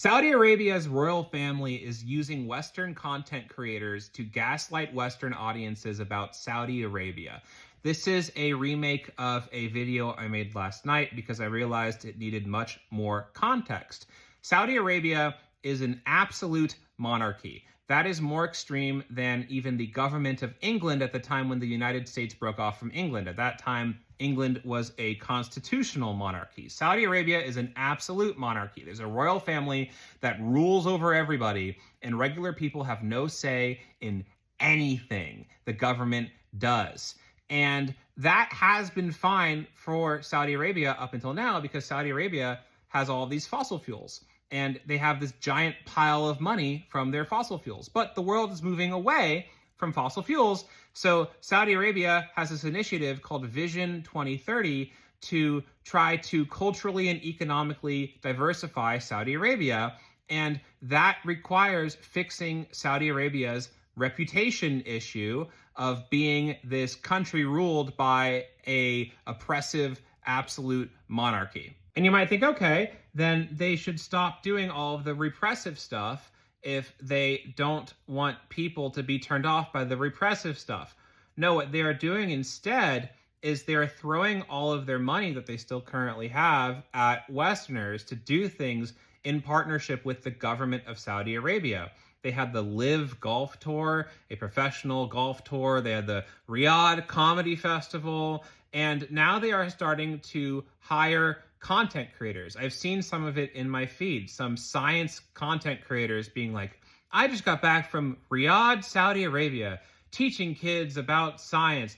Saudi Arabia's royal family is using Western content creators to gaslight Western audiences about Saudi Arabia. This is a remake of a video I made last night because I realized it needed much more context. Saudi Arabia is an absolute monarchy. That is more extreme than even the government of England at the time when the United States broke off from England. At that time, England was a constitutional monarchy. Saudi Arabia is an absolute monarchy. There's a royal family that rules over everybody, and regular people have no say in anything the government does. And that has been fine for Saudi Arabia up until now because Saudi Arabia has all these fossil fuels and they have this giant pile of money from their fossil fuels. But the world is moving away from fossil fuels. So Saudi Arabia has this initiative called Vision 2030 to try to culturally and economically diversify Saudi Arabia. And that requires fixing Saudi Arabia's reputation issue of being this country ruled by a oppressive absolute monarchy. And you might think, okay, then they should stop doing all of the repressive stuff if they don't want people to be turned off by the repressive stuff. No, what they are doing instead is they're throwing all of their money that they still currently have at Westerners to do things in partnership with the government of Saudi Arabia. They had the Live Golf Tour, a professional golf tour. They had the Riyadh Comedy Festival. And now they are starting to hire content creators. I've seen some of it in my feed, some science content creators being like, I just got back from Riyadh, Saudi Arabia, teaching kids about science.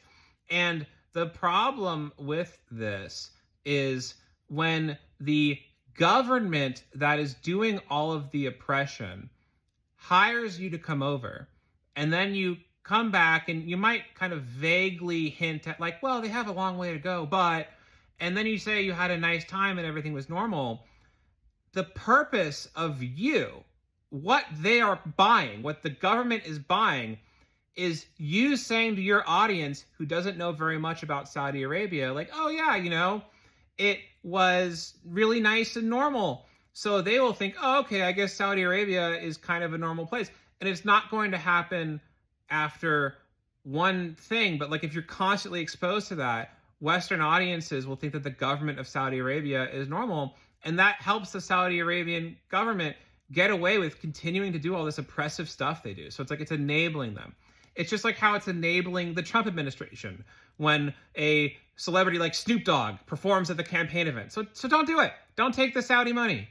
And the problem with this is when the government that is doing all of the oppression hires you to come over, and then you come back and you might kind of vaguely hint at like, well, they have a long way to go, but, and then you say you had a nice time and everything was normal. The purpose of you, what they are buying, what the government is buying, is you saying to your audience who doesn't know very much about Saudi Arabia, like, oh yeah, it was really nice and normal. So they will think, oh, okay, I guess Saudi Arabia is kind of a normal place. And it's not going to happen after one thing. But like if you're constantly exposed to that, Western audiences will think that the government of Saudi Arabia is normal. And that helps the Saudi Arabian government get away with continuing to do all this oppressive stuff they do. So it's like it's enabling them. It's just like how it's enabling the Trump administration when a celebrity like Snoop Dogg performs at the campaign event. So don't do it. Don't take the Saudi money.